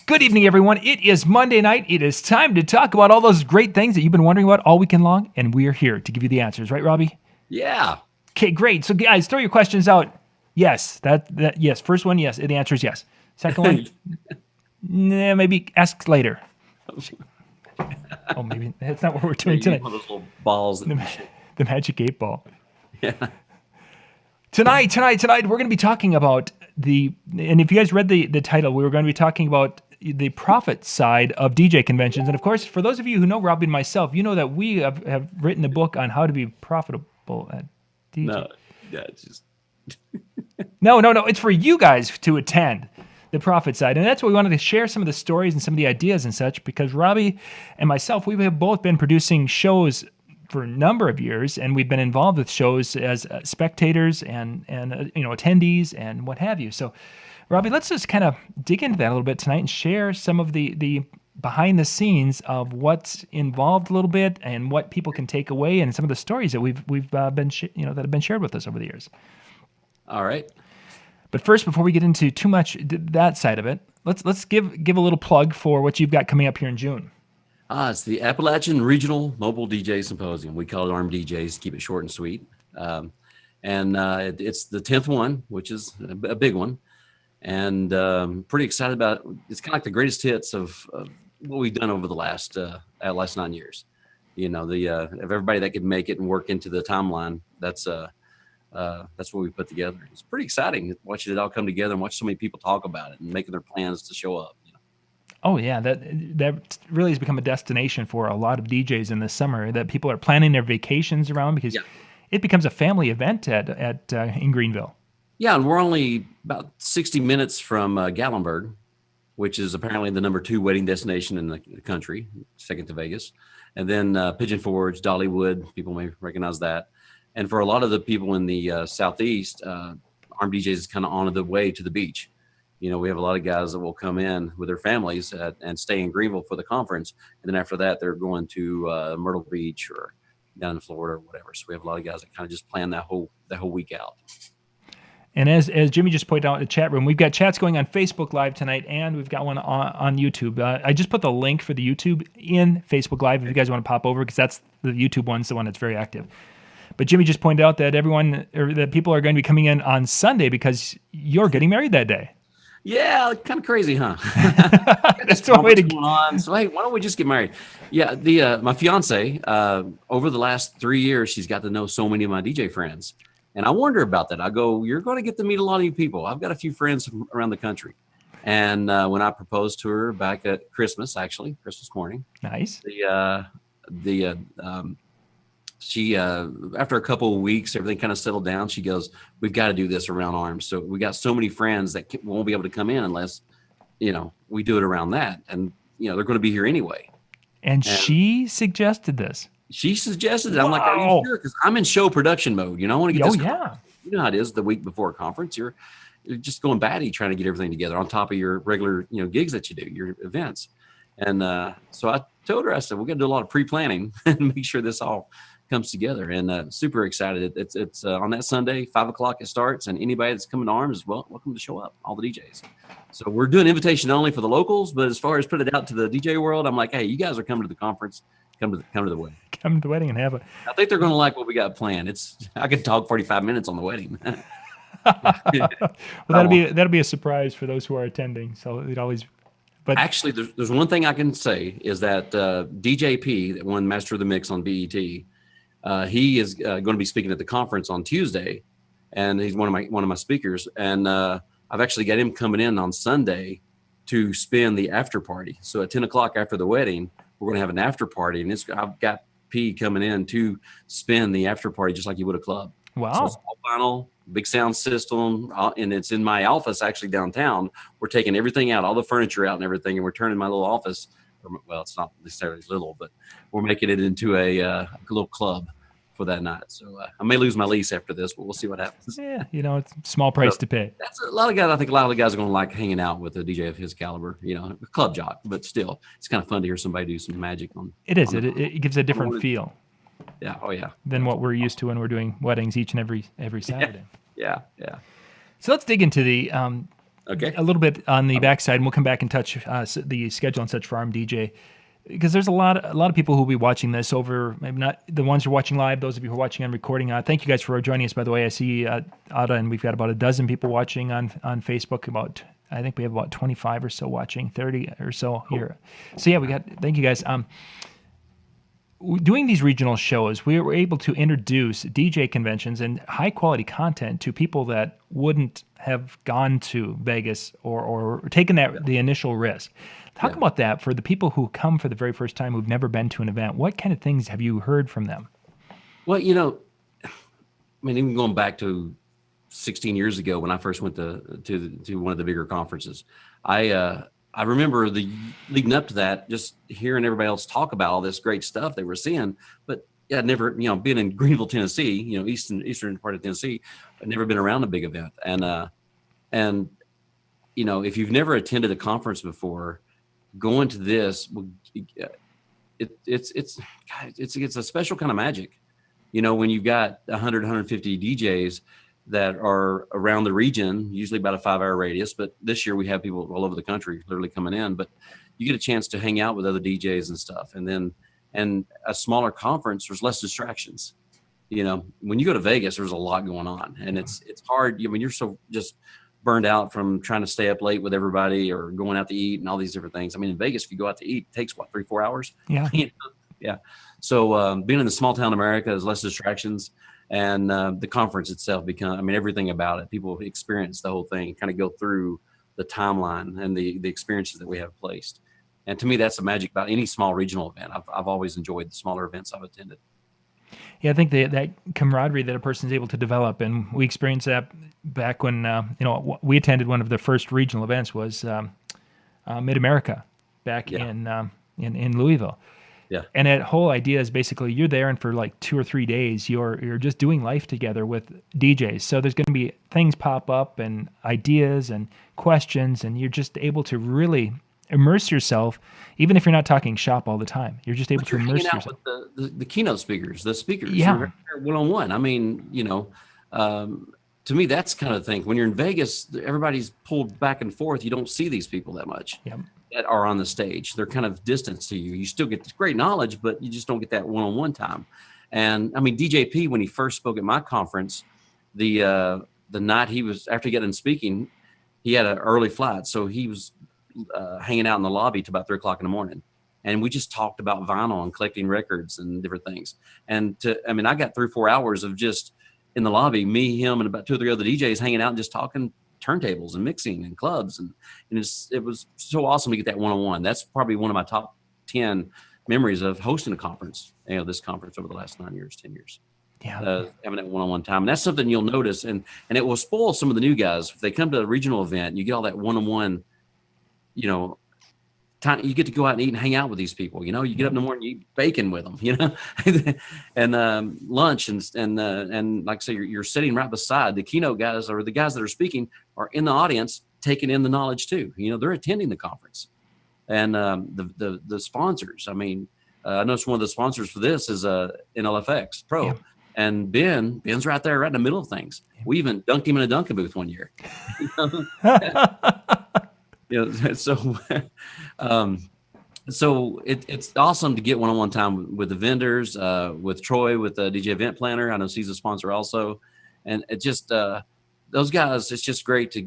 Good evening, everyone. It is Monday night. It is time to talk about all those great things that you've been wondering about all weekend long, and we are here to give you the answers. Right, Robbie? Yeah. Okay, great. So, guys, throw your questions out. Yes, yes. First one, yes. The answer is yes. Second one, nah, maybe ask later. Oh, maybe that's not what we're doing You need tonight. one of those little balls. The Magic 8 Ball. Yeah. Tonight, we're going to be talking about and if you guys read the title, we were going to be talking about the profit side of DJ conventions. And of course, for those of you who know Robbie and myself, you know that we have written a book on how to be profitable at DJ. No, yeah, it's just No. It's for you guys to attend the profit side. And that's what we wanted to share some of the stories and some of the ideas and such, because Robbie and myself, we have both been producing shows for a number of years, and we've been involved with shows as spectators and attendees and what have you. So, Robbie, let's just kind of dig into that a little bit tonight and share some of the behind the scenes of what's involved a little bit and what people can take away, and some of the stories that we've been that have been shared with us over the years. all right. But first, before we get into too much that side of it, let's give a little plug for what you've got coming up here in June. It's the Appalachian Regional Mobile DJ Symposium. We call it ARM DJs, keep it short and sweet. It's the 10th one, which is a big one. And pretty excited about it. It's kind of like the greatest hits of what we've done over the last 9 years. You know, of everybody that could make it and work into the timeline, that's what we put together. It's pretty exciting watching it all come together and watch so many people talk about it and making their plans to show up. Oh yeah, that really has become a destination for a lot of DJs in the summer. That people are planning their vacations around because it becomes a family event in Greenville. Yeah, and we're only about 60 minutes from Gatlinburg, which is apparently the number 2 wedding destination in the country, second to Vegas. And then Pigeon Forge, Dollywood, people may recognize that. And for a lot of the people in the Southeast, ARM DJs is kind of on the way to the beach. You know, we have a lot of guys that will come in with their families and stay in Greenville for the conference. And then after that, they're going to Myrtle Beach or down in Florida or whatever. So we have a lot of guys that kind of just plan that whole week out. And as Jimmy just pointed out in the chat room, we've got chats going on Facebook Live tonight, and we've got one on YouTube. I just put the link for the YouTube in Facebook Live if you guys want to pop over, because that's the YouTube one's the one that's very active. But Jimmy just pointed out that that people are going to be coming in on Sunday because you're getting married that day. Yeah, kind of crazy, huh? That's one way to going on. So hey, why don't we just get married? Yeah, my fiance, over the last 3 years, she's got to know so many of my DJ friends, and I wonder about that. I go, you're going to get to meet a lot of new people. I've got a few friends from around the country, and when I proposed to her back at Christmas morning, nice. She after a couple of weeks, everything kind of settled down. She goes, we've got to do this around ARMS. So we got so many friends that won't be able to come in unless, we do it around that. And, they're going to be here anyway. And she suggested this. She suggested it. I'm like, are you sure? Because I'm in show production mode. I want to get this. Yeah. You know how it is the week before a conference. You're just going batty trying to get everything together on top of your regular, gigs that you do, your events. And so I told her, I said, we're going to do a lot of pre-planning and make sure this all comes together, and super excited. It's on that Sunday, 5:00 it starts, and anybody that's coming to ARMS is welcome to show up, all the DJs. So we're doing invitation only for the locals, but as far as put it out to the DJ world, I'm like, hey, you guys are coming to the conference, come to the wedding. Come to the wedding and have it. I think they're going to like what we got planned. I could talk 45 minutes on the wedding. Well, that'll be a surprise for those who are attending. So it always. But actually, there's one thing I can say is that DJP, that won Master of the Mix on BET. He is going to be speaking at the conference on Tuesday, and he's one of my speakers. And I've actually got him coming in on Sunday to spin the after party. So at 10:00 after the wedding, we're going to have an after party, and I've got P coming in to spin the after party just like you would a club. Wow! So it's all vinyl, big sound system, and it's in my office actually downtown. We're taking everything out, all the furniture out and everything, and we're turning my little office. Well, it's not necessarily little, but we're making it into a little club for that night. So I may lose my lease after this, but we'll see what happens. Yeah, it's a small price to pay. That's a lot of guys. I think a lot of the guys are going to like hanging out with a DJ of his caliber, a club jock, but still, it's kind of fun to hear somebody do some magic on. It is. It gives a different feel. Yeah. Oh yeah. Than what we're used to when we're doing weddings each and every Saturday. Yeah. So let's dig into Okay. a little bit on the backside, and we'll come back and touch the schedule and such for ARM DJ, because there's a lot of people who will be watching this over, maybe not the ones who are watching live, those of you who are watching on recording. Thank you guys for joining us, by the way. I see Ada, and we've got about a dozen people watching on Facebook. I think we have about 25 or so watching, 30 or so here. So yeah, thank you guys. Doing these regional shows, we were able to introduce DJ conventions and high quality content to people that wouldn't have gone to Vegas or taken the initial risk. Talk about that for the people who come for the very first time, who've never been to an event. What kind of things have you heard from them? Well, I mean, even going back to 16 years ago when I first went to one of the bigger conferences, I remember leading up to that, just hearing everybody else talk about all this great stuff they were seeing, but I'd never, being in Greenville, Tennessee, eastern part of Tennessee, I'd never been around a big event. And if you've never attended a conference before, going to this, it's a special kind of magic. When you've got 100, 150 DJs that are around the region, usually about a 5-hour radius. But this year we have people all over the country literally coming in, but you get a chance to hang out with other DJs and stuff. And a smaller conference, there's less distractions. When you go to Vegas, there's a lot going on, and it's hard. You're so just burned out from trying to stay up late with everybody or going out to eat and all these different things. I mean, in Vegas, if you go out to eat, it takes 3-4 hours. Yeah. Yeah. So being in the small town America is less distractions. And the conference itself everything about it, people experience the whole thing, kind of go through the timeline and the experiences that we have placed. And to me, that's the magic about any small regional event. I've always enjoyed the smaller events I've attended. Yeah, I think that camaraderie that a person is able to develop, and we experienced that back when we attended one of the first regional events was Mid America back in Louisville. Yeah. And that whole idea is basically you're there, and for like 2 or 3 days, you're just doing life together with DJs. So there's going to be things pop up and ideas and questions, and you're just able to really immerse yourself, even if you're not talking shop all the time. You're just able to immerse yourself. With the keynote speakers, Yeah. One-on-one. I mean, to me, that's kind of the thing. When you're in Vegas, everybody's pulled back and forth. You don't see these people that much. Yep. That are on the stage. They're kind of distant to you. You still get this great knowledge, but you just don't get that one-on-one time. And I mean, DJP, when he first spoke at my conference, the night after getting speaking, he had an early flight. So he was hanging out in the lobby till about 3:00 in the morning. And we just talked about vinyl and collecting records and different things. And I got 3 or 4 hours of just in the lobby, me, him, and about 2 or 3 other DJs hanging out and just talking turntables and mixing and clubs, and it was so awesome to get that one-on-one. That's probably one of my top 10 memories of hosting a conference, this conference over the last 10 years. Yeah. Having that one-on-one time, and that's something you'll notice, and it will spoil some of the new guys if they come to a regional event and you get all that one-on-one, time. You get to go out and eat and hang out with these people. You get up in the morning, you eat bacon with them, and lunch and like I say, you're sitting right beside the keynote guys, or the guys that are speaking are in the audience taking in the knowledge too. They're attending the conference, and the sponsors. I mean, I noticed one of the sponsors for this is NLFX Pro. Yeah. And Ben's right there, right in the middle of things. We even dunked him in a Dunkin' booth one year. So it's awesome to get one-on-one time with the vendors, with Troy, with the DJ Event Planner. I know he's a sponsor also, and it just those guys. It's just great to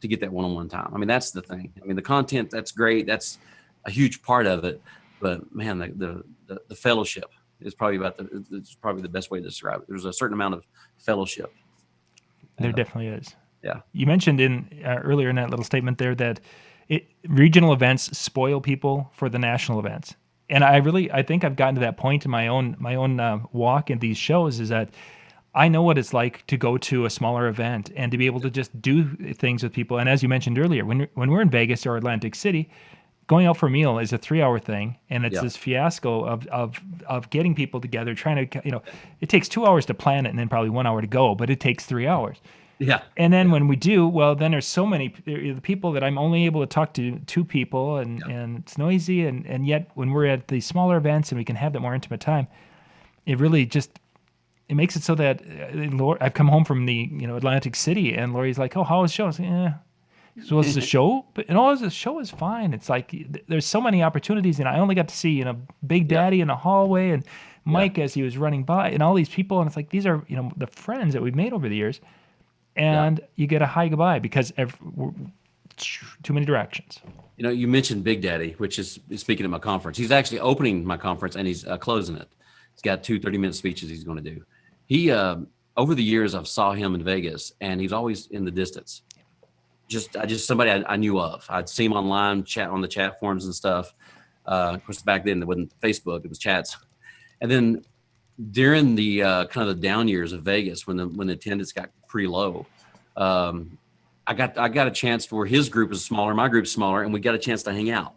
get that one-on-one time. I mean, that's the thing. I mean, the content, that's great. That's a huge part of it. But man, the fellowship is probably it's probably the best way to describe it. There's a certain amount of fellowship. There definitely is. Yeah. You mentioned earlier in that little statement there that regional events spoil people for the national events. And I think I've gotten to that point in my own walk in these shows, is that I know what it's like to go to a smaller event and to be able to just do things with people. And as you mentioned earlier, when we're in Vegas or Atlantic City, going out for a meal is a 3-hour thing, and it's this fiasco of getting people together, trying to, it takes 2 hours to plan it and then probably 1 hour to go, but it takes 3 hours. Yeah. And then when we do, well, then there's so many the people that I'm only able to talk to 2 people, and it's noisy, and yet when we're at the smaller events and we can have that more intimate time, it really just it makes it so that I've come home from the Atlantic City, and Lori's like, "Oh, how was the show?" I was like, "Yeah." So was the show, but the show is fine. It's like there's so many opportunities, and I only got to see Big Daddy in the hallway and Mike as he was running by, and all these people, and it's like these are the friends that we've made over the years, and you get a hi goodbye because too many directions. You mentioned Big Daddy, which is speaking at my conference. He's actually opening my conference, and he's closing it. He's got 2 30-minute speeches he's going to do. He over the years I've saw him in Vegas, and he's always in the distance. Just somebody I knew of. I'd see him online, chat on the chat forums and stuff. Of course, back then it wasn't Facebook; it was chats. And then during the kind of the down years of Vegas, when the attendance got pretty low, I got a chance where his group was smaller, my group's smaller, and we got a chance to hang out.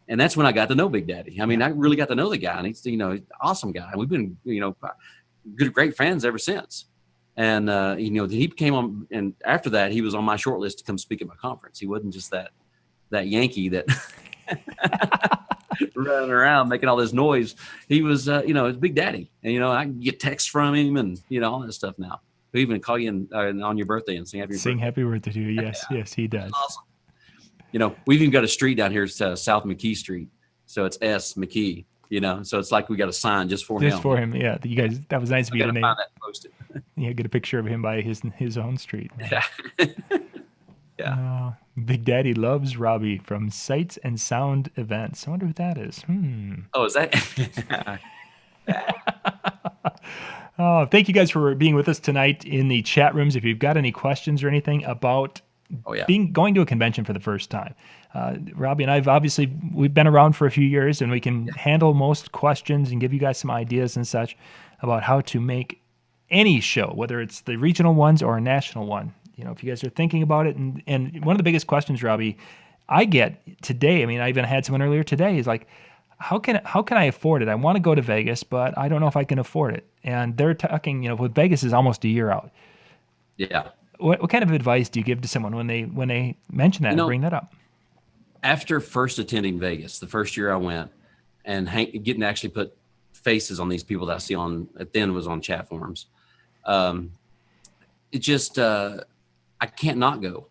And that's when I got to know Big Daddy. I mean, I really got to know the guy, and he's an awesome guy. And we've been great friends ever since. And he came on, and after that, he was on my short list to come speak at my conference. He wasn't just that Yankee that running around making all this noise. He was it's Big Daddy, and I can get texts from him and all that stuff now. We even call you on your birthday and sing happy birthday to you. Yes, yes, he does. Awesome. We've even got a street down here, South McKee Street, so it's S McKee. So it's like we got a sign just for him. Just for him, yeah. You guys, that was nice of you to name. Find that posted. Yeah, get a picture of him by his own street. Yeah. Yeah. Big Daddy loves Robbie from Sights and Sound Events. I wonder who that is. Oh, is that? Oh, thank you guys for being with us tonight in the chat rooms. If you've got any questions or anything about going to a convention for the first time, Robbie and we've been around for a few years, and we can handle most questions and give you guys some ideas and such about how to make any show, whether it's the regional ones or a national one. If you guys are thinking about it, and one of the biggest questions, Robbie, I get today, I even had someone earlier today, is like, how can I afford it? I want to go to Vegas, but I don't know if I can afford it. And they're talking, with Vegas is almost a year out. Yeah. What kind of advice do you give to someone when they mention that and bring that up? After first attending Vegas, the first year I went, and getting to actually put faces on these people that I see then was on chat forums. It just, I can't not go.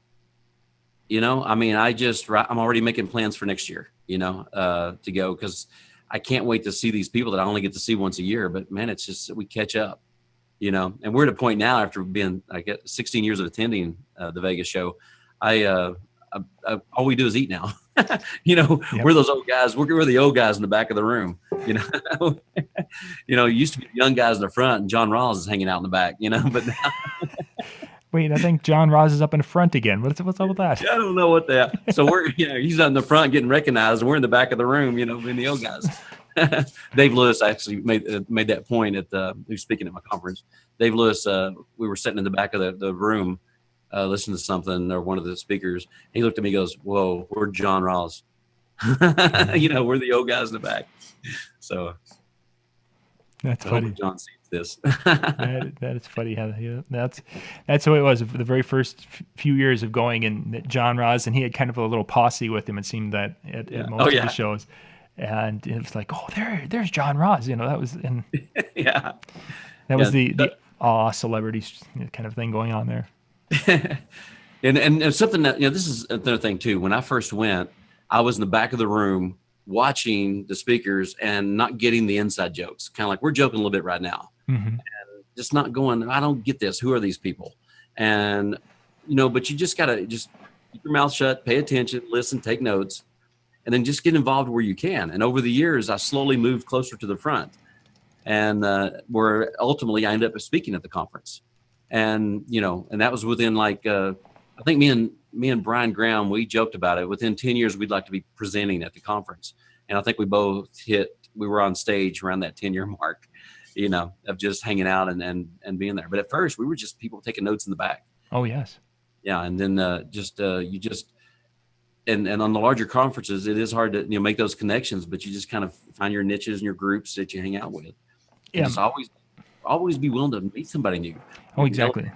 I'm already making plans for next year, to go, because I can't wait to see these people that I only get to see once a year. But man, it's just, we catch up, and we're at a point now after being, 16 years of attending the Vegas show. All we do is eat now. Yep. We're those old guys. We're the old guys in the back of the room. It used to be the young guys in the front, and John Rawls is hanging out in the back. But now. Wait, I think John Ross is up in the front again. What's up with that? I don't know what that. So we're, he's out in the front getting recognized, and we're in the back of the room, being the old guys. Dave Lewis actually made that point he was speaking at my conference. Dave Lewis, we were sitting in the back of the room, listening to something, or one of the speakers. He looked at me and goes, "Whoa, we're John Ross." We're the old guys in the back. So that's funny. John sees this. that is funny. That's how it was the very first few years of going, and John Ross, and he had kind of a little posse with him. It seemed that at most of the shows, and it was like, oh, there's John Ross. That was was the celebrity kind of thing going on there. and something that this is another thing too. When I first went, I was in the back of the room watching the speakers and not getting the inside jokes. Kind of like we're joking a little bit right now, and just not going. I don't get this. Who are these people? And but you just gotta keep your mouth shut, pay attention, listen, take notes, and then just get involved where you can. And over the years, I slowly moved closer to the front, and where ultimately I ended up speaking at the conference. And and that was within I think me and Brian Graham, we joked about it. Within 10 years, we'd like to be presenting at the conference. And I think we both we were on stage around that 10-year mark, of just hanging out and being there. But at first, we were just people taking notes in the back. Oh, yes. Yeah. And then and on the larger conferences, it is hard to make those connections, but you just kind of find your niches and your groups that you hang out with. Yeah. Just always be willing to meet somebody new. Oh, exactly.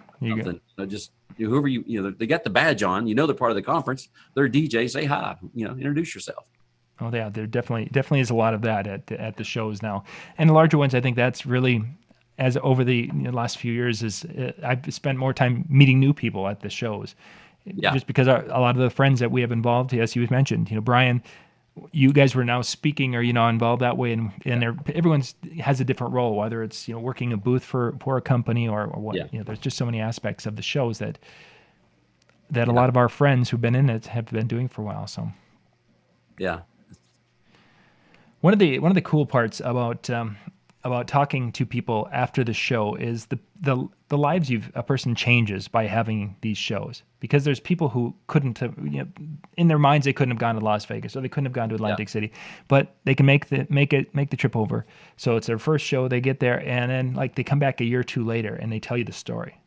Just whoever they got the badge on, they're part of the conference. They're a DJ. Say hi. Introduce yourself. Oh, yeah. There definitely is a lot of that at the shows now, and the larger ones. I think that's really as over the last few years is I've spent more time meeting new people at the shows, Yeah. just because a lot of the friends that we have involved, as you mentioned, Brian, you guys were now speaking or involved that way, and everyone's has a different role, whether it's working a booth for a company or what. Yeah. There's just so many aspects of the shows that a lot of our friends who've been in it have been doing for a while. So Yeah. one of the cool parts about talking to people after the show is the lives a person changes by having these shows, because there's people who couldn't have, in their minds they couldn't have gone to Las Vegas or they couldn't have gone to Atlantic City, but they can make the trip over. So it's their first show, they get there, and then they come back a year or two later and they tell you the story.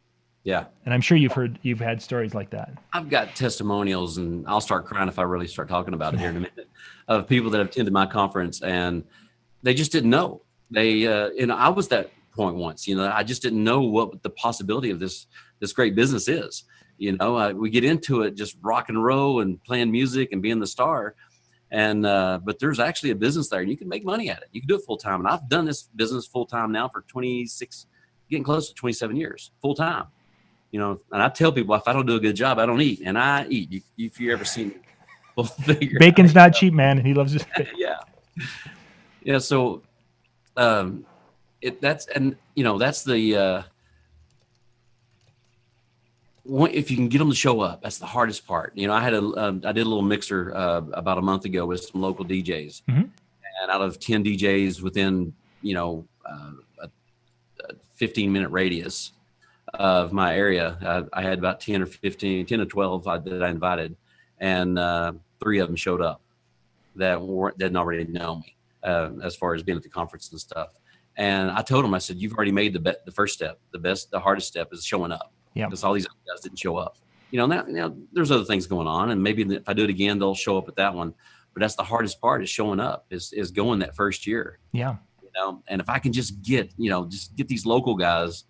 Yeah. And I'm sure you've had stories like that. I've got testimonials, and I'll start crying if I really start talking about it here in a minute, of people that have attended my conference and they just didn't know. They, I was that point once, I just didn't know what the possibility of this great business is. We get into it just rock and roll and playing music and being the star. And, but there's actually a business there and you can make money at it. You can do it full time. And I've done this business full time now for 26, getting close to 27 years, full time. And I tell people, if I don't do a good job, I don't eat, and I eat. If you ever seen full figure, bacon's not cheap, man. And he loves it. Yeah. So, that's the, if you can get them to show up, that's the hardest part. I did a little mixer, about a month ago with some local DJs, and out of 10 DJs within, a 15-minute radius of my area, I had about 10 to 12 that I invited, and 3 of them showed up that didn't already know me, as far as being at the conference and stuff. And I told them, I said, you've already made the first step. The hardest step is showing up. Yeah. Because all these other guys didn't show up. Now there's other things going on, and maybe if I do it again, they'll show up at that one. But that's the hardest part, is showing up, is going that first year. Yeah. And if I can just get these local guys,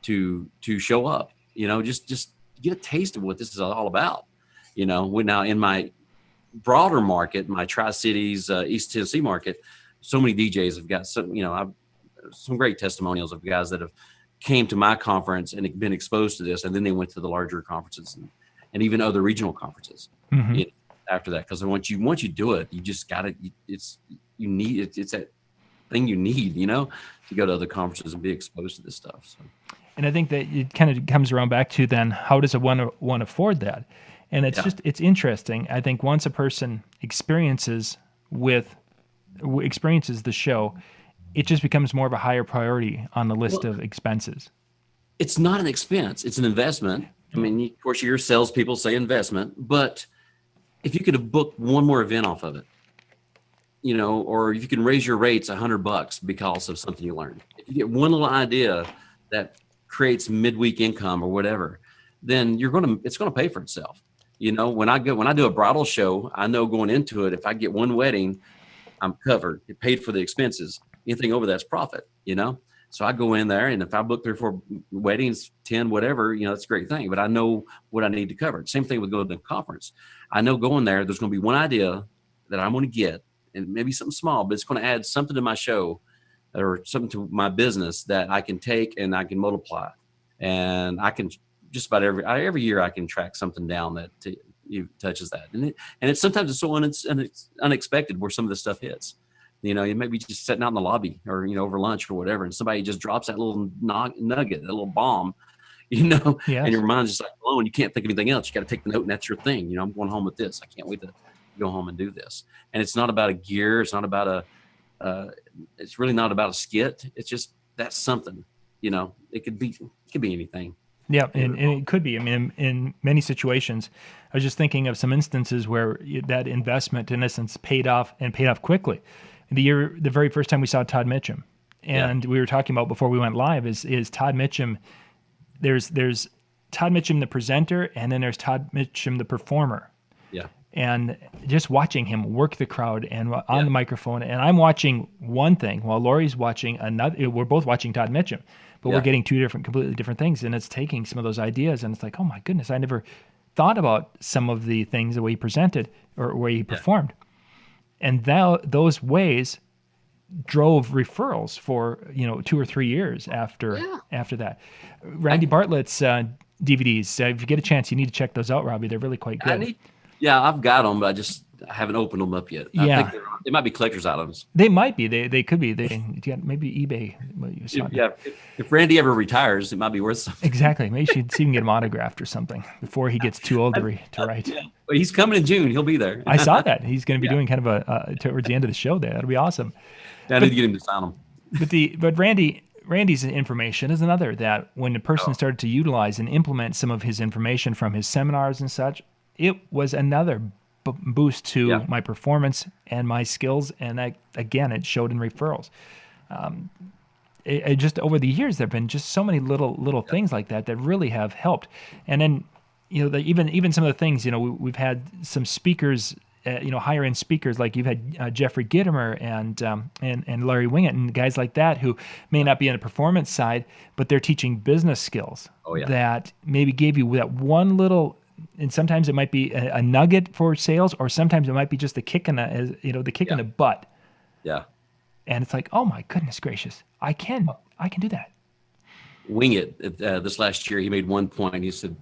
to show up, just get a taste of what this is all about. Now in my broader market, my Tri-Cities, East Tennessee market, so many DJs have got some great testimonials of guys that have came to my conference and been exposed to this, and then they went to the larger conferences and even other regional conferences after that. Because once you do it, you just got it. It's that thing you need, to go to other conferences and be exposed to this stuff. So. And I think that it kind of comes around back to then, how does one afford that? And it's it's interesting. I think once a person experiences the show, it just becomes more of a higher priority on the list of expenses. It's not an expense. It's an investment. I mean, of course, your salespeople say investment, but if you could have booked one more event off of it, or if you can raise your rates $100 because of something you learned, if you get one little idea that creates midweek income or whatever, then it's going to pay for itself. When I do a bridal show, I know going into it, if I get one wedding, I'm covered. It paid for the expenses. Anything over that's profit, So I go in there, and if I book 3 or 4 weddings, 10, whatever, that's a great thing. But I know what I need to cover. Same thing with going to the conference. I know going there's going to be one idea that I'm going to get, and maybe something small, but it's going to add something to my show or something to my business that I can take and I can multiply. And I can just about every year I can track something down that touches that. And it's sometimes it's so unexpected where some of this stuff hits. You may be just sitting out in the lobby or, over lunch or whatever, and somebody just drops that little nugget, that little bomb, Yes. And your mind's just like blown. You can't think of anything else. You got to take the note, and that's your thing. I'm going home with this. I can't wait to go home and do this. And it's not about a gear. It's not about it's really not about a skit. It's just, that's something, it could be anything. Yeah. And it could be, I mean, in many situations, I was just thinking of some instances where that investment in essence paid off quickly. The very first time we saw Todd Mitchum, and we were talking about before we went live is Todd Mitchum. There's Todd Mitchum, the presenter, and then there's Todd Mitchum, the performer. Yeah. And just watching him work the crowd and on the microphone, and I'm watching one thing while Lori's watching another. We're both watching Todd Mitchum, but we're getting two completely different things, and it's taking some of those ideas, and it's like, oh my goodness, I never thought about some of the things the way he presented or where he performed. And those ways drove referrals for 2 or 3 years after that. Randy Bartlett's DVDs. If you get a chance, you need to check those out, Robbie. They're really quite good. I've got them, but I haven't opened them up yet. Yeah. I think they might be collector's items. They might be. They could be. Maybe eBay. If Randy ever retires, it might be worth something. Exactly. Maybe you should see him get him autographed or something before he gets too old to write. Yeah. Well, he's coming in June. He'll be there. I saw that. He's going to be doing kind of a towards the end of the show there. That'll be awesome. I need to get him to sign them. But Randy's information is another that when the person started to utilize and implement some of his information from his seminars and such, it was another boost to my performance and my skills. And it showed in referrals. It just over the years, there've been just so many little things like that really have helped. And then, even some of the things, we've had some speakers, higher end speakers, like you've had Jeffrey Gittimer and Larry Wingett and guys like that who may not be on the performance side, but they're teaching business skills that maybe gave you that one little. And sometimes it might be a nugget for sales, or sometimes it might be just the kick in the butt. Yeah. And it's like, oh my goodness gracious, I can do that. Wingett, this last year, he made one point. He said,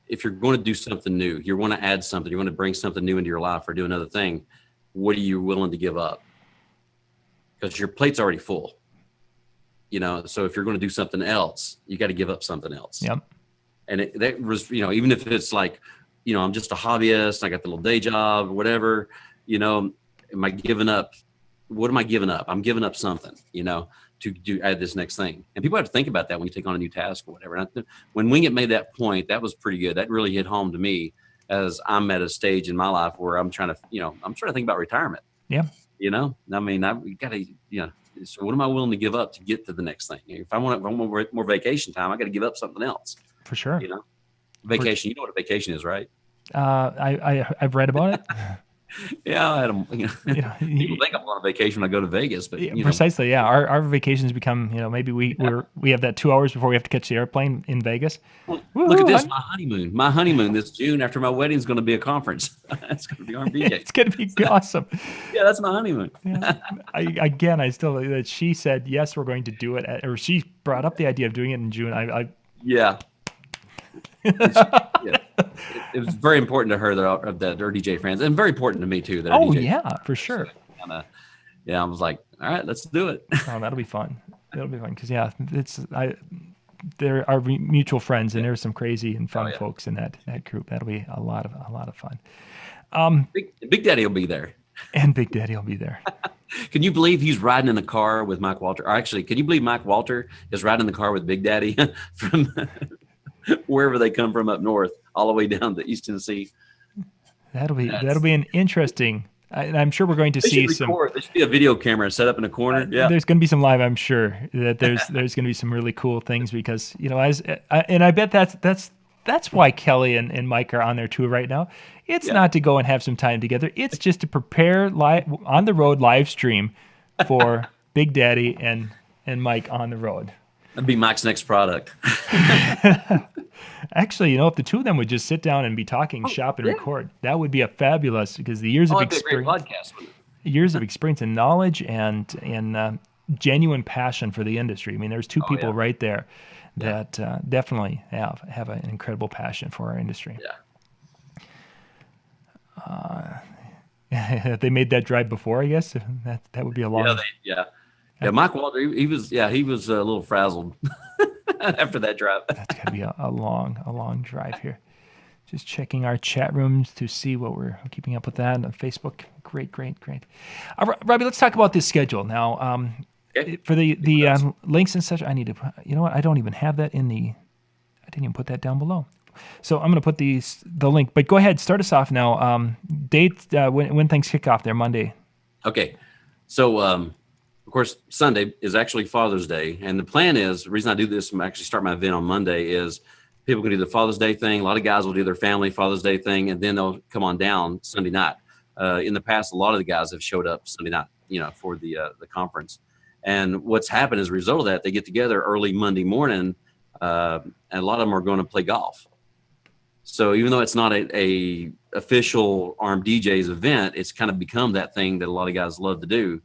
if you're going to do something new, you want to add something, you want to bring something new into your life or do another thing, what are you willing to give up? Because your plate's already full. So if you're going to do something else, you got to give up something else. Yep. And that was, even if it's like, I'm just a hobbyist, I got the little day job, whatever, am I giving up? What am I giving up? I'm giving up something, to add this next thing. And people have to think about that when you take on a new task or whatever. And when Wingett made that point, that was pretty good. That really hit home to me as I'm at a stage in my life where I'm trying to think about retirement. Yeah. I mean, we got to, so what am I willing to give up to get to the next thing? If I want more vacation time, I got to give up something else. For sure. Vacation. You know what a vacation is, right? I've read about it. Yeah, I had people think I'm on a vacation when I go to Vegas, but precisely, yeah. Our vacations become, maybe we have that 2 hours before we have to catch the airplane in Vegas. Look at this, my honeymoon this June after my wedding is going to be a conference. It's going to be ARM DJs. It's going to be awesome. Yeah, that's my honeymoon. I still that she said yes, we're going to do it, or she brought up the idea of doing it in June. Yeah. It was very important to her that they're DJ friends, and very important to me too. That yeah, for sure. So I was like, all right, let's do it. Oh, that'll be fun. Because there are mutual friends, and there's some crazy and fun folks in that group. That'll be a lot of fun. Big Daddy will be there, and Big Daddy will be there. Can you believe he's riding in the car with Mike Walter? Or actually, can you believe Mike Walter is riding in the car with Big Daddy from wherever they come from up north, all the way down to East Tennessee? That'll be an interesting. I'm sure we're going to see some. There should be a video camera set up in a corner. Yeah, there's going to be some live. I'm sure that there's going to be some really cool things because I bet that's why Kelly and Mike are on there too right now. It's not to go and have some time together. It's just to prepare on the road live stream for Big Daddy and Mike on the road. That'd be Mike's next product. Actually, if the two of them would just sit down and be talking, shop, and record, that would be a fabulous because the years of experience, years of experience and knowledge and genuine passion for the industry. I mean, there's two people right there that definitely have an incredible passion for our industry. Yeah. They made that drive before, I guess. That would be a long. Yeah, Mike Walter, he was a little frazzled after that drive. That's got to be a long drive here. Just checking our chat rooms to see what we're keeping up with that on Facebook. Great. Robbie, let's talk about this schedule now. For the links and such, I need to. You know what? I don't even have that in the. I didn't even put that down below. So I'm going to put the link. But go ahead, start us off now. Date when things kick off there Monday. Okay, so. Of course, Sunday is actually Father's Day. And the plan is, the reason I do this, I'm actually start my event on Monday is people can do the Father's Day thing. A lot of guys will do their family Father's Day thing, and then they'll come on down Sunday night. In the past, a lot of the guys have showed up Sunday night, for the conference. And what's happened as a result of that, they get together early Monday morning, and a lot of them are going to play golf. So even though it's not a official ARM DJs event, it's kind of become that thing that a lot of guys love to do.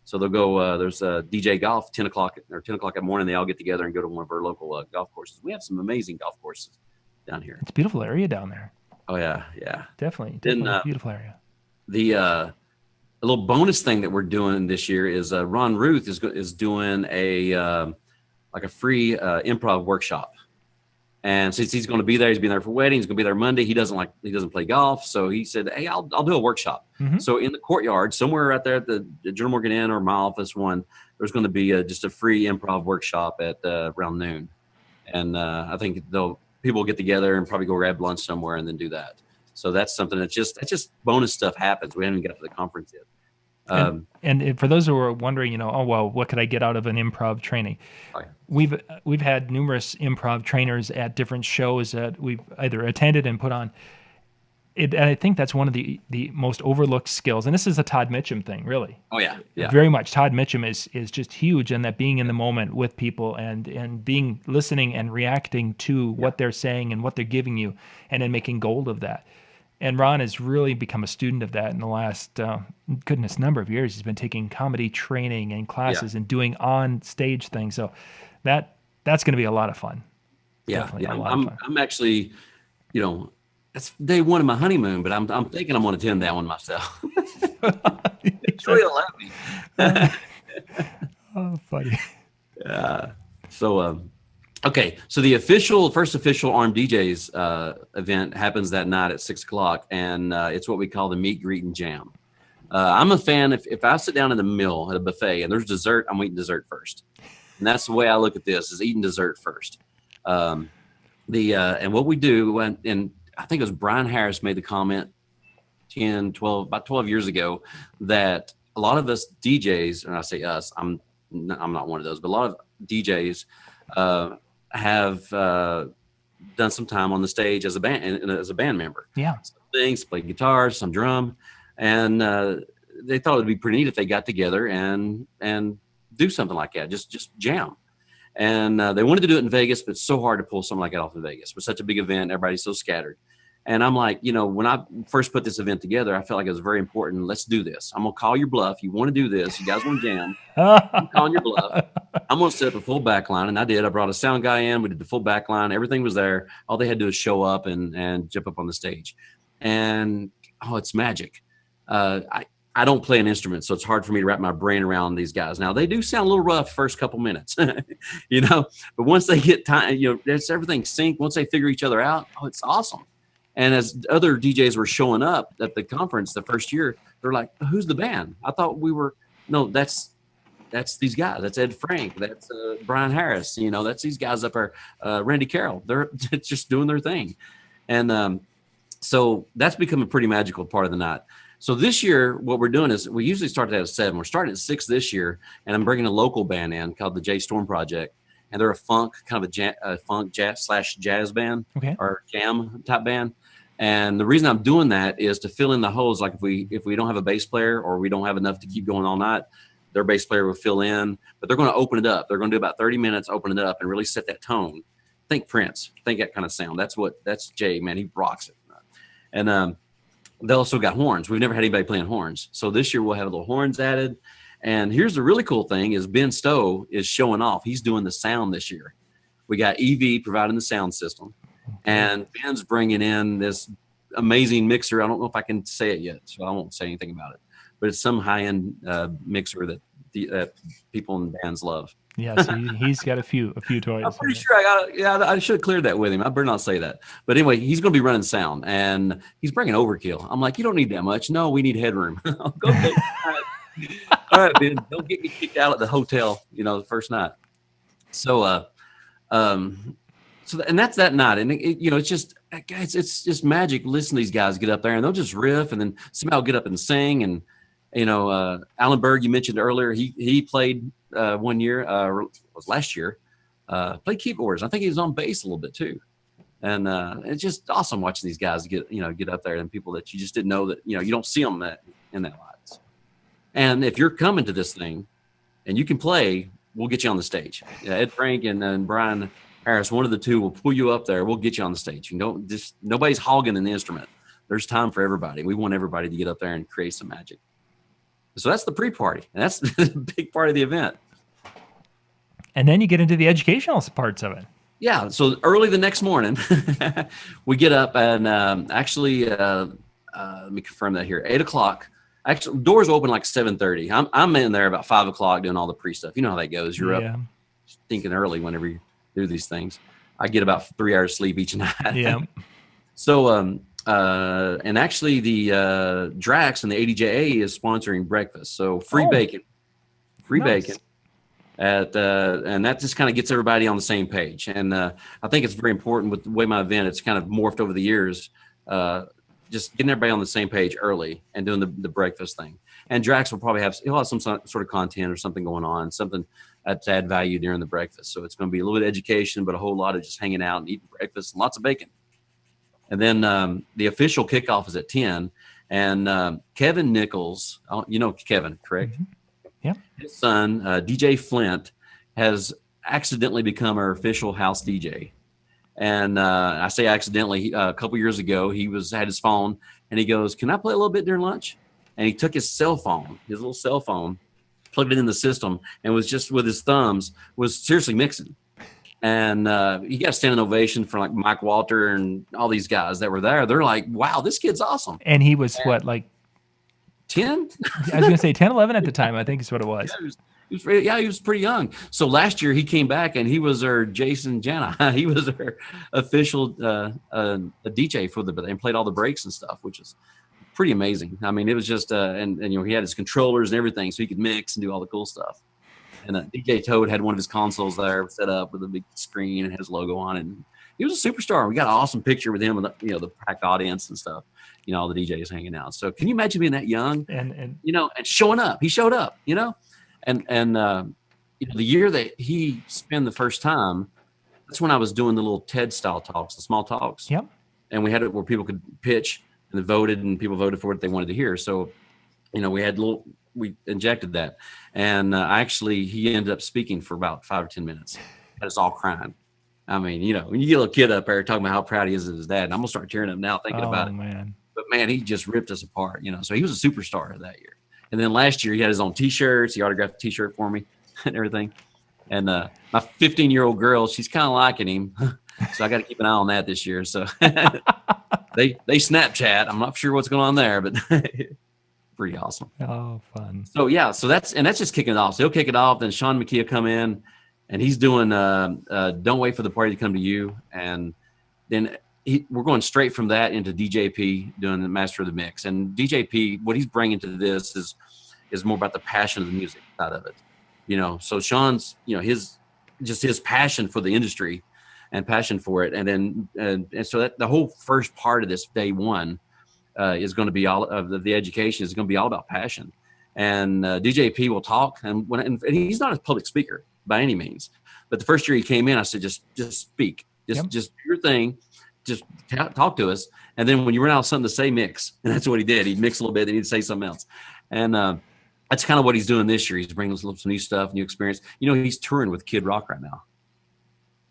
So they'll go. There's DJ golf 10 o'clock or 10 o'clock in the morning. They all get together and go to one of our local golf courses. We have some amazing golf courses down here. It's a beautiful area down there. Oh yeah, yeah. Definitely Then, a beautiful area. A little bonus thing that we're doing this year is Ron Ruth is doing a like a free improv workshop. And since he's going to be there, he's been there for weddings. He's going to be there Monday. He doesn't play golf, so he said, "Hey, I'll do a workshop." So in the courtyard, somewhere out there at the General Morgan Inn or my office one, there's going to be just a free improv workshop at around noon, and I think people will get together and probably go grab lunch somewhere and then do that. So that's something that's just bonus stuff happens. We haven't even got to the conference yet. And for those who are wondering, oh, well, what could I get out of an improv training? Oh, yeah. We've had numerous improv trainers at different shows that we've either attended and put on. And I think that's one of the most overlooked skills. And this is a Todd Mitchum thing, really. Oh, yeah. Yeah. Very much. Todd Mitchum is just huge in that being in the moment with people and listening and reacting to what they're saying and what they're giving you and then making gold of that. And Ron has really become a student of that in the last, number of years. He's been taking comedy training and classes and doing on-stage things. So that's going to be a lot of fun. Yeah, Definitely a lot of fun. I'm actually, it's day one of my honeymoon, but I'm thinking I'm going to attend that one myself. It's really allowed me. Oh, funny. Okay, so the first official ARM DJs event happens that night at 6 o'clock, and it's what we call the meet, greet, and jam. I'm a fan. If I sit down in the middle at a buffet and there's dessert, I'm eating dessert first, and that's the way I look at this: is eating dessert first. And what we do, and I think it was Brian Harris made the comment about 12 years ago that a lot of us DJs, and I say us, I'm not one of those, but a lot of DJs have done some time on the stage as a band member. Yeah. Some things, play guitar, some drum, and they thought it'd be pretty neat if they got together and do something like that, just jam. And they wanted to do it in Vegas, but it's so hard to pull something like that off in Vegas. It was such a big event, everybody's so scattered. And I'm like, when I first put this event together, I felt like it was very important. Let's do this. I'm going to call your bluff. You want to do this. You guys want to jam. I'm calling your bluff. I'm going to set up a full back line. And I did. I brought a sound guy in. We did the full back line. Everything was there. All they had to do is show up and jump up on the stage. And, it's magic. I don't play an instrument, so it's hard for me to wrap my brain around these guys. Now, they do sound a little rough first couple minutes, but once they get time, it's everything sync. Once they figure each other out, it's awesome. And as other DJs were showing up at the conference the first year, they're like, "Who's the band? I thought we were." No, that's these guys. That's Ed Frank. That's Brian Harris. That's these guys up there. Randy Carroll. They're just doing their thing, and so that's become a pretty magical part of the night. So this year, what we're doing is we usually start at 7. We're starting at 6 this year, and I'm bringing a local band in called the J Storm Project, and they're a funk kind of a funk jazz band or jam type band. And the reason I'm doing that is to fill in the holes. Like if we don't have a bass player or we don't have enough to keep going all night, their bass player will fill in. But they're going to open it up. They're going to do about 30 minutes, open it up, and really set that tone. Think Prince. Think that kind of sound. That's Jay, man. He rocks it. And they also got horns. We've never had anybody playing horns. So this year we'll have little horns added. And here's the really cool thing is Ben Stowe is showing off. He's doing the sound this year. We got EV providing the sound system. And Ben's bringing in this amazing mixer. I don't know if I can say it yet, so I won't say anything about it. But it's some high-end mixer that people in bands love. Yeah, so he's got a few toys. I'm pretty sure I should have cleared that with him. I better not say that. But anyway, he's going to be running sound, and he's bringing overkill. I'm like, you don't need that much. No, we need headroom. Go ahead. All right, Ben, don't get me kicked out at the hotel, the first night. So, and that's that night. And it's just magic. Listen to these guys get up there and they'll just riff and then somehow get up and sing. And, Alan Berg, you mentioned earlier, he played one year, was last year, played keyboards. I think he was on bass a little bit too. And it's just awesome watching these guys get up there and people that you just didn't know that, you don't see them in that lights. And if you're coming to this thing and you can play, we'll get you on the stage. Ed Frank and Brian Harris, one of the two will pull you up there. We'll get you on the stage. Nobody's hogging an instrument. There's time for everybody. We want everybody to get up there and create some magic. So that's the pre-party, and that's the big part of the event. And then you get into the educational parts of it. Yeah. So early the next morning, we get up and actually, let me confirm that here. 8:00. Actually, doors open like 7:30. I'm in there about 5:00 doing all the pre stuff. You know how that goes. You're up thinking early whenever you do these things. I get about 3 hours sleep each night. Yeah. So, and actually the Drax and the ADJA is sponsoring breakfast. So free bacon. And that just kind of gets everybody on the same page. And I think it's very important with the way my event, it's kind of morphed over the years, just getting everybody on the same page early and doing the breakfast thing. And Drax will probably he'll have some sort of content or something going on, something to add value during the breakfast. So it's going to be a little bit of education, but a whole lot of just hanging out and eating breakfast and lots of bacon. And then the official kickoff is at 10. And Kevin Nichols, you know Kevin, correct? Mm-hmm. Yeah. His son, DJ Flint, has accidentally become our official house DJ. And I say accidentally, a couple years ago, he had his phone, and he goes, "Can I play a little bit during lunch?" And he took his little cell phone, plugged it in the system, and was just with his thumbs, was seriously mixing. And he got a standing ovation for like Mike Walter and all these guys that were there. They're like, "Wow, this kid's awesome." And he was what, like 10? I was going to say 10, 11 at the time, I think is what it was. He was pretty young. So last year he came back and he was our Jason Jana. He was our official DJ for and played all the breaks and stuff, which is pretty amazing. I mean, it was just, and you know, he had his controllers and everything so he could mix and do all the cool stuff. And DJ Toad had one of his consoles there set up with a big screen and had his logo on it. And he was a superstar. We got an awesome picture with him with the packed audience and stuff. You know, all the DJs hanging out. So can you imagine being that young and showing up? He showed up, and the year that he spent the first time, that's when I was doing the little TED style talks, the small talks. Yep. And we had it where people could pitch and they voted and people voted for what they wanted to hear. So, we injected that. And he ended up speaking for about 5 or 10 minutes. Had us all crying. I mean, when you get a little kid up there talking about how proud he is of his dad, and I'm going to start tearing up now thinking about it. Man. But man, he just ripped us apart, So he was a superstar that year. And then last year he had his own T-shirts. He autographed a T-shirt for me and everything. And my 15-year-old girl, she's kind of liking him, so I got to keep an eye on that this year. So they Snapchat. I'm not sure what's going on there, but pretty awesome. Oh, fun. So yeah, that's just kicking it off. So he'll kick it off. Then Sean McKee will come in, and he's doing "Don't Wait for the Party to Come to You," and then we're going straight from that into DJP doing the master of the mix. And DJP, what he's bringing to this is more about the passion of the music side of it. So Sean's, his passion for the industry and passion for it. And then, and so that the whole first part of this day one is going to be all of the education is going to be all about passion. And DJP will talk, and he's not a public speaker by any means, but the first year he came in, I said, just speak, just do your thing. Just talk to us. And then when you run out of something to say, mix. And that's what he did. He'd mix a little bit, then he'd say something else. And that's kind of what he's doing this year. He's bringing us some new stuff, new experience. He's touring with Kid Rock right now.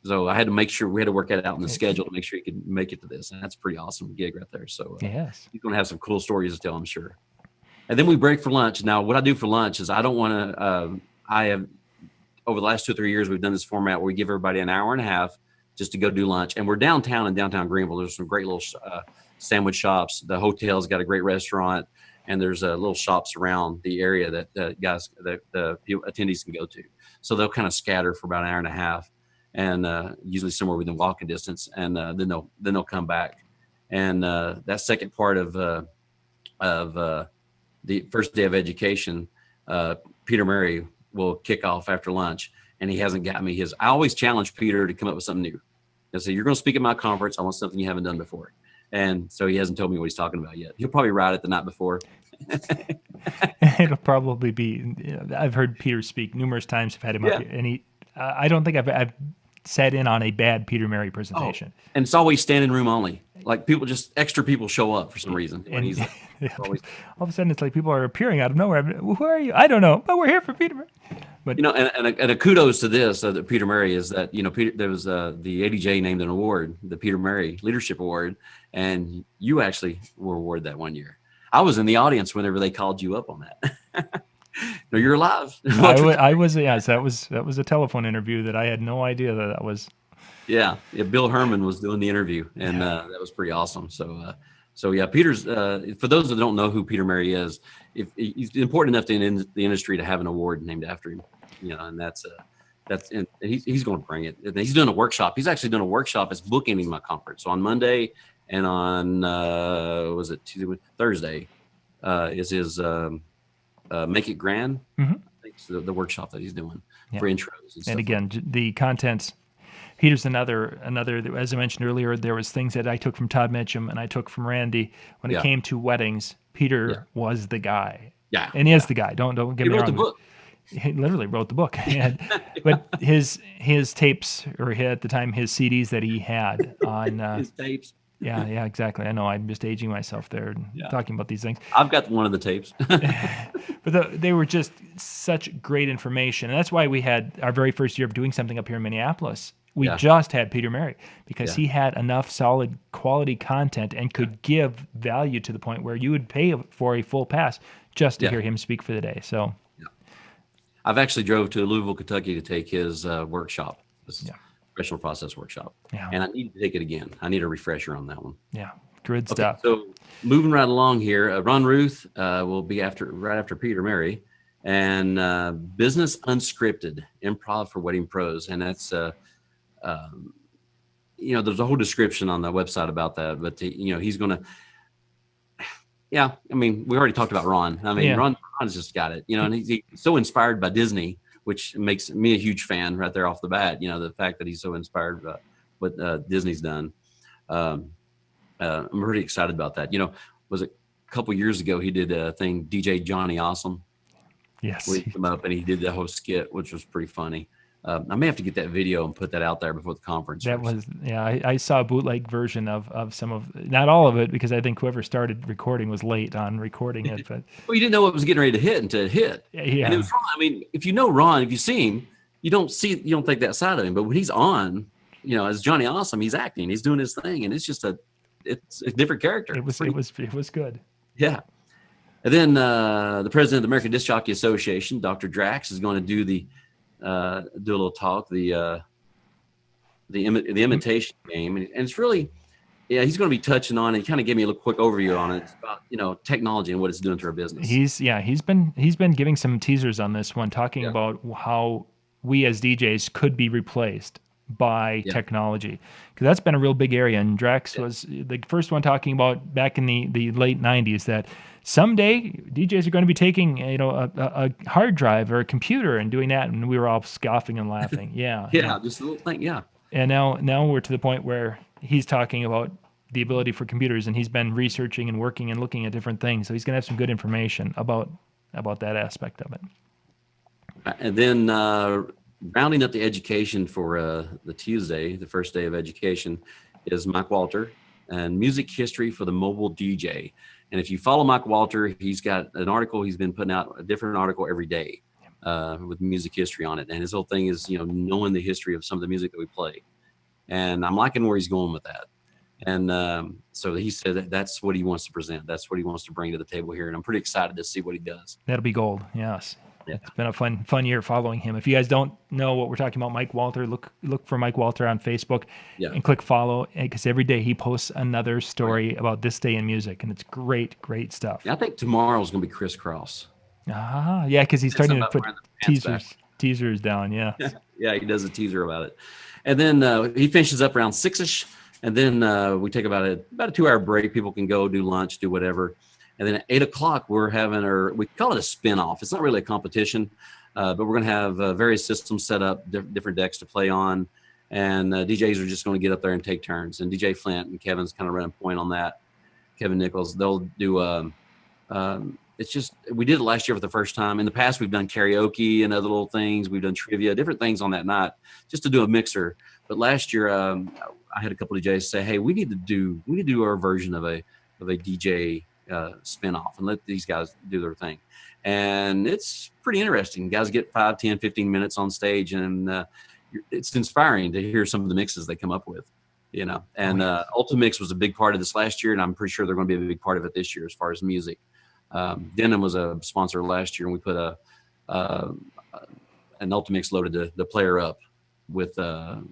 So I had to make sure we had to work that out in the schedule to make sure he could make it to this. And that's a pretty awesome gig right there. So yes, he's going to have some cool stories to tell, I'm sure. And then we break for lunch. Now, what I do for lunch is I don't want to, I have, over the last 2 or 3 years, we've done this format where we give everybody an hour and a half just to go do lunch. And we're downtown in downtown Greenville. There's some great little sandwich shops. The hotel's got a great restaurant, and there's little shops around the area that the attendees can go to. So they'll kind of scatter for about an hour and a half, and usually somewhere within walking distance, and then they'll come back. And that second part of the first day of education, Peter Murray will kick off after lunch, and he hasn't got me his. I always challenge Peter to come up with something new. I say, "You're going to speak at my conference. I want something you haven't done before." And so he hasn't told me what he's talking about yet. He'll probably write it the night before. It'll probably be. I've heard Peter speak numerous times. I've had him up here, and I don't think I've sat in on a bad Peter Murray presentation. Oh, and it's always standing room only. Like extra people show up for some reason. And he's all of a sudden it's like people are appearing out of nowhere. Who are you? I don't know, but we're here for Peter Murray. But and a kudos to this that Peter Murray is that Peter, there was the ADJ named an award, the Peter Murray Leadership Award, and you actually were awarded that one year. I was in the audience whenever they called you up on that. No, you're alive. I was, yes, that was a telephone interview that I had no idea that was. Yeah, Bill Herman was doing the interview, and that was pretty awesome. So yeah, Peter's. For those that don't know who Peter Mary is, if he's important enough in the industry to have an award named after him, and and he's going to bring it. And he's doing a workshop. He's actually doing a workshop as bookending my conference. So on Monday and on was it Tuesday, Thursday, is his Make It Grand. Mm-hmm. I think it's the workshop that he's doing for intros. And stuff again, the contents. Peter's another, as I mentioned earlier, there was things that I took from Todd Mitchum and I took from Randy. When it came to weddings, Peter was the guy. Yeah. And he is the guy. Don't get me wrong. He wrote the book. He literally wrote the book. But his tapes, or at the time, his CDs that he had on... his tapes. Yeah, exactly. I know. I'm just aging myself there talking about these things. I've got one of the tapes. But they were just such great information. And that's why we had our very first year of doing something up here in Minneapolis. We just had Peter Mary because he had enough solid quality content and could give value to the point where you would pay for a full pass just to hear him speak for the day. So I've actually drove to Louisville, Kentucky to take his workshop, professional process workshop. Yeah. And I need to take it again. I need a refresher on that one. Yeah. Good stuff. So moving right along here, Ron Ruth will be right after Peter Mary, and Business Unscripted, Improv for Wedding Pros. And that's, there's a whole description on the website about that, but he's going to, I mean, we already talked about Ron. I mean, Ron's just got it, and he's so inspired by Disney, which makes me a huge fan right there off the bat. The fact that he's so inspired by what Disney's done. I'm really excited about that. Was it a couple years ago, he did a thing, DJ Johnny Awesome. Yes. Where he came up and he did the whole skit, which was pretty funny. I may have to get that video and put that out there before the conference. That was, I saw a bootleg version of some of, not all of it, because I think whoever started recording was late on recording it. But well, you didn't know what was getting ready to hit until it hit. Yeah. And it was Ron. I mean, if you know Ron, if you see him, you don't think that side of him. But when he's on, as Johnny Awesome, he's acting, he's doing his thing, and it's just it's a differend character. It was good. Yeah. And then the president of the American Disc Jockey Association, Dr. Drax, is going to do a little talk, the imitation game, and it's really, he's going to be touching on, and he kind of gave me a little quick overview on it. It's about technology and what it's doing to our business. He's been giving some teasers on this one, talking about how we as DJs could be replaced by technology, because that's been a real big area. And Drax was the first one talking about back in the late 90s that someday DJs are going to be taking a hard drive or a computer and doing that, and we were all scoffing and laughing. Just a little thing. And now we're to the point where he's talking about the ability for computers, and he's been researching and working and looking at different things, so he's going to have some good information about that aspect of it. And then rounding up the education for the Tuesday, the first day of education, is Mike Walter and Music History for the Mobile DJ. And if you follow Mike Walter, he's got an article. He's been putting out a different article every day with music history on it. And his whole thing is, knowing the history of some of the music that we play. And I'm liking where he's going with that. And so he said that's what he wants to present. That's what he wants to bring to the table here. And I'm pretty excited to see what he does. That'll be gold. Yes. Yeah. It's been a fun year following him. If you guys don't know what we're talking about, Mike Walter, look for Mike Walter on Facebook and click follow, because every day he posts another story about this day in music, and it's great stuff. I think tomorrow's going to be crisscross. Yeah, because he's starting to put teasers down. Yeah. Yeah, he does a teaser about it, and then he finishes up around 6ish, and then we take about a 2-hour break. People can go do lunch, do whatever. And then at 8 o'clock, we're having we call it a spin-off. It's not really a competition, but we're going to have various systems set up, different decks to play on. And DJs are just going to get up there and take turns. And DJ Flint and Kevin's kind of running point on that. Kevin Nichols, they'll do, it's just, we did it last year for the first time. In the past, we've done karaoke and other little things. We've done trivia, different things on that night, just to do a mixer. But last year, I had a couple of DJs say, hey, we need to do our version of a DJ spin-off and let these guys do their thing. And it's pretty interesting. Guys get 5, 10, 15 minutes on stage, and it's inspiring to hear some of the mixes they come up with, and Ultimix was a big part of this last year, and I'm pretty sure they're going to be a big part of it this year as far as music. Denim was a sponsor last year, and we put an Ultimix loaded the player up with a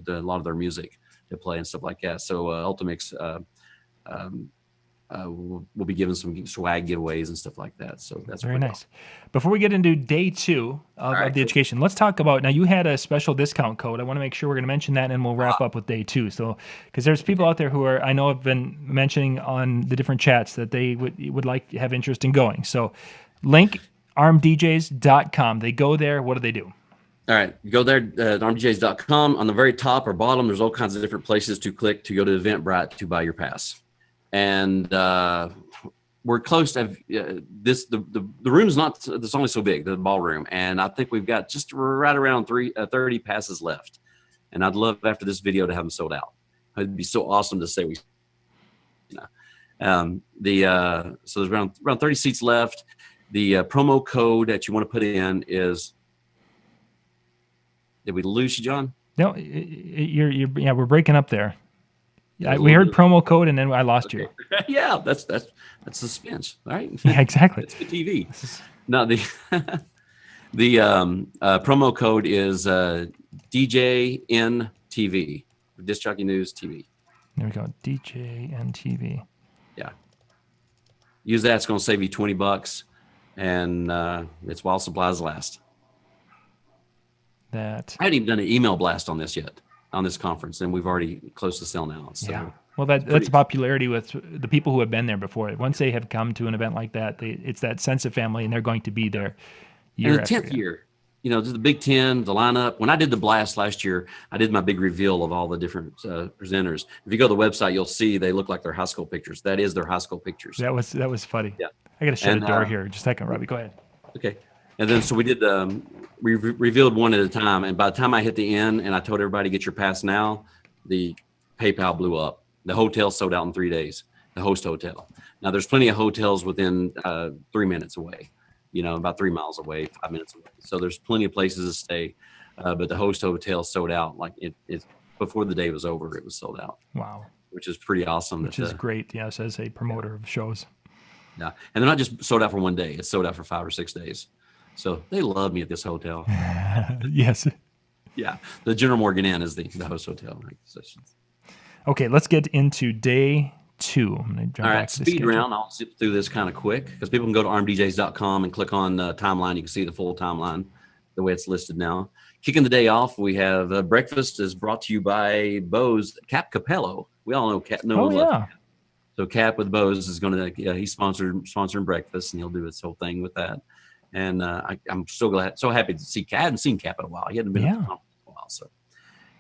lot of their music to play and stuff like that. So Ultimix we'll be giving some swag giveaways and stuff like that. So that's very nice. Before we get into day 2 of the education, let's talk about, now you had a special discount code. I want to make sure we're going to mention that, and we'll wrap up with day 2. So, because there's people out there who are, I know, have been mentioning on the different chats that they would have interest in going. So link armdjs.com. They go there. What do they do? All right, go there at armdjs.com. On the very top or bottom, there's all kinds of different places to click to go to Eventbrite to buy your pass. And we're close to the room's not, it's only so big, the ballroom, and I think we've got just right around 30 passes left. And I'd love after this video to have them sold out. It'd be so awesome to say so there's around 30 seats left. The promo code that you want to put in is, did we lose you, John? No, we're breaking up there. We heard promo code, and then I lost you. Yeah, that's suspense, right? Yeah, exactly. It's the TV. No, the promo code is DJNTV, Disc Jockey News TV. There we go, DJNTV. Yeah. Use that. It's going to save you $20, and it's while supplies last. I haven't even done an email blast on this yet, on this conference, and we've already close to selling out. So yeah. Well, that's popularity with the people who have been there before. Once they have come to an event like that, it's that sense of family, and they're going to be there year after year. And the 10th year, the Big Ten, the lineup. When I did the blast last year, I did my big reveal of all the different presenters. If you go to the website, you'll see they look like their high school pictures. That is their high school pictures. That was funny. Yeah. I got to shut the door here. Just a second, Robbie. Go ahead. Okay. And then so we did we revealed one at a time, and by the time I hit the end and I told everybody get your pass now, the PayPal blew up. The hotel sold out in 3 days, the host hotel. Now there's plenty of hotels within 3 minutes away, about 3 miles away, 5 minutes away. So there's plenty of places to stay, but the host hotel sold out like it before the day was over. It was sold out. Wow, which is pretty awesome. Which is great. Yes, as a promoter of shows. Yeah, and they're not just sold out for 1 day; it's sold out for 5 or 6 days. So they love me at this hotel. Yes. Yeah. The General Morgan Inn is the host hotel. Okay, let's get into day 2. I'm going to jump back to the speed round. I'll zip through this kind of quick because people can go to armdjs.com and click on timeline. You can see the full timeline the way it's listed now. Kicking the day off, we have breakfast is brought to you by Bose Cap Capello. We all know Cap. So Cap with Bose is going to, he's sponsoring breakfast, and he'll do his whole thing with that. And I'm so happy to see Cap. I hadn't seen Cap in a while. He hadn't been at the conference in a while. So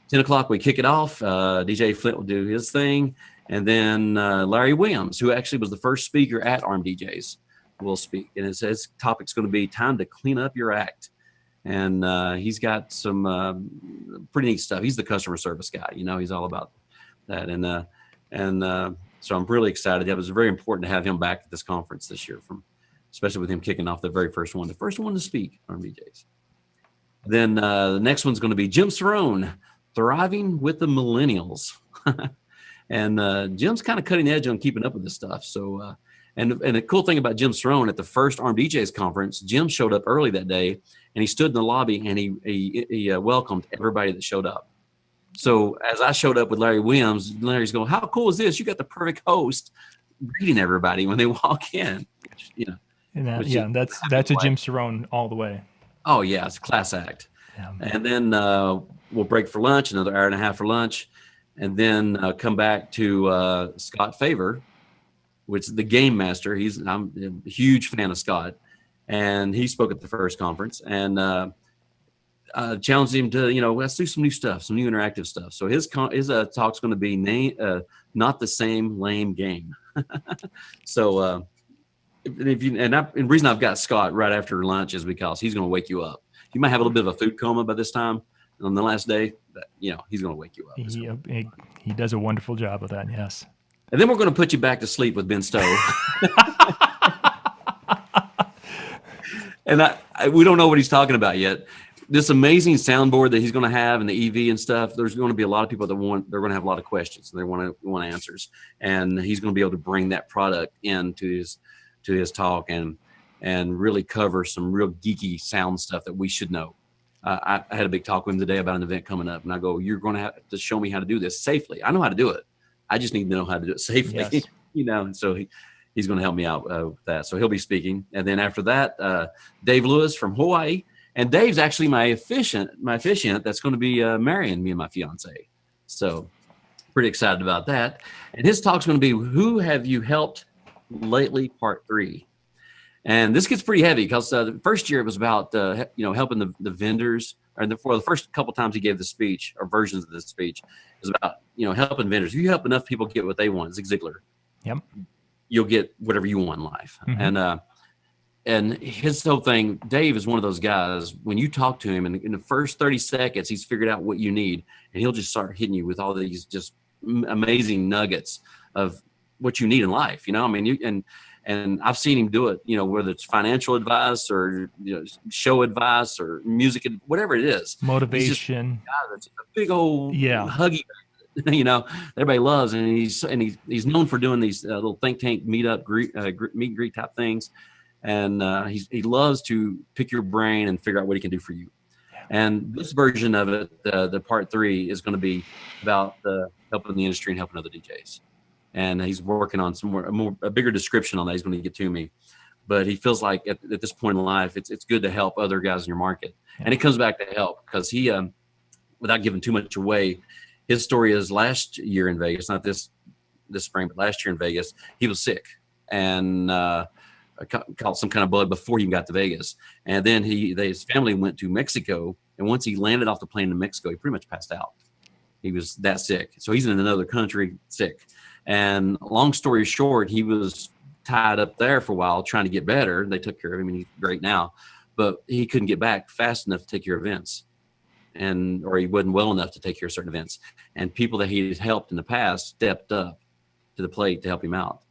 10 o'clock, we kick it off. DJ Flint will do his thing. And then Larry Williams, who actually was the first speaker at ARM DJs, will speak. And his topic's going to be time to clean up your act. And he's got some pretty neat stuff. He's the customer service guy. He's all about that. And so I'm really excited. It was very important to have him back at this conference this year, especially with him kicking off the first one to speak on DJs. Then the next one's going to be Jim Cerrone, Thriving with the Millennials. And Jim's kind of cutting edge on keeping up with this stuff. So, and the cool thing about Jim Cerrone, at the first ARM DJs conference, Jim showed up early that day, and he stood in the lobby and he welcomed everybody that showed up. So as I showed up with Larry Williams, Larry's going, "How cool is this? You got the perfect host greeting everybody when they walk in." That's a Jim Cerrone all the way. Oh yeah, it's a class act. Yeah. And then we'll break for lunch, another hour and a half for lunch, and then come back to Scott Favor, which is the game master. I'm a huge fan of Scott, and he spoke at the first conference and challenged him to let's do some new stuff, some new interactive stuff. So his talk's going to be not the same lame game. So. The reason I've got Scott right after lunch is because he's going to wake you up. You might have a little bit of a food coma by this time on the last day, but he's going to wake you up. He does a wonderful job of that. Yes. And then we're going to put you back to sleep with Ben Stowe. And we don't know what he's talking about yet. This amazing soundboard that he's going to have and the EV and stuff. There's going to be a lot of people they're going to have a lot of questions. And they want answers, and he's going to be able to bring that product into his to his talk and really cover some real geeky sound stuff that we should know. I had a big talk with him today about an event coming up, and I go, "You're going to have to show me how to do this safely. I know how to do it. I just need to know how to do it safely." Yes. And so he's going to help me out with that. So he'll be speaking, and then after that, Dave Lewis from Hawaii, and Dave's actually my officiant that's going to be marrying me and my fiance. So pretty excited about that. And his talk's going to be "Who Have You Helped Lately?" Part 3. And this gets pretty heavy because the first year it was about helping the vendors, or for the first couple times he gave the speech or versions of the speech, it was about helping vendors. If you help enough people get what they want, Zig Ziglar, Yep, you'll get whatever you want in life. Mm-hmm. And his whole thing, Dave is one of those guys. When you talk to him, and in the first 30 seconds, he's figured out what you need, and he'll just start hitting you with all these just amazing nuggets of what you need in life. And I've seen him do it, whether it's financial advice or show advice or music, whatever it is. Motivation. That's a big old huggy, everybody loves, and he's known for doing these little think tank meet and greet type things, and he loves to pick your brain and figure out what he can do for you. And this version of it, the part 3, is going to be about helping the industry and helping other DJs. And he's working on a bigger description on that. He's going to get to me, but he feels like at this point in life, it's good to help other guys in your market. And it comes back to help because he, without giving too much away, his story is last year in Vegas, not this spring, but last year in Vegas, he was sick and caught some kind of bug before he got to Vegas. And then his family went to Mexico. And once he landed off the plane in Mexico, he pretty much passed out. He was that sick. So he's in another country sick. And long story short, he was tied up there for a while trying to get better. They took care of him, and he's great now. But he couldn't get back fast enough to take care of events, or he wasn't well enough to take care of certain events. And people that he had helped in the past stepped up to the plate to help him out,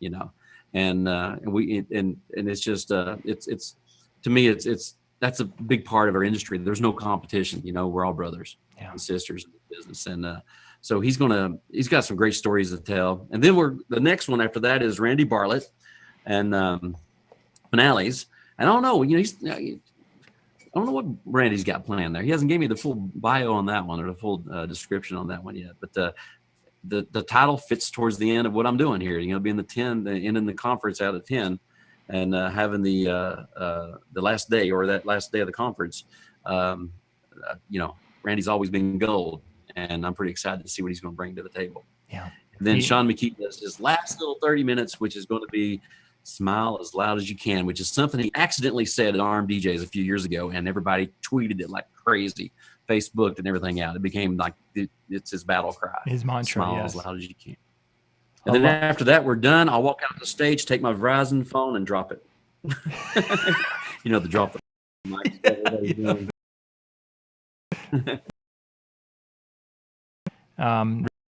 And it's just it's to me it's that's a big part of our industry. There's no competition. We're all brothers and sisters in the business, and so he's got some great stories to tell. And then the next one after that is Randy Bartlett and Finales. And I don't know, I don't know what Randy's got planned there. He hasn't gave me the full bio on that one or the full description on that one yet. But the title fits towards the end of what I'm doing here. Being ending the conference out at 10, and having the last day or that last day of the conference. Randy's always been gold. And I'm pretty excited to see what he's going to bring to the table. Yeah. And then Sean McKee does his last little 30 minutes, which is going to be "Smile as Loud as You Can," which is something he accidentally said at ARM DJs a few years ago, and everybody tweeted it like crazy, Facebooked and everything out. It became like it's his battle cry. His mantra, "Smile yes. as loud as you can." And then after that, we're done. I'll walk out the stage, take my Verizon phone, and drop it. The drop the mic.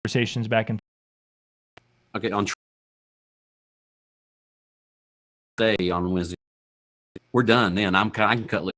Conversations back and okay on day on Wednesday. We're done then. I can cut loose.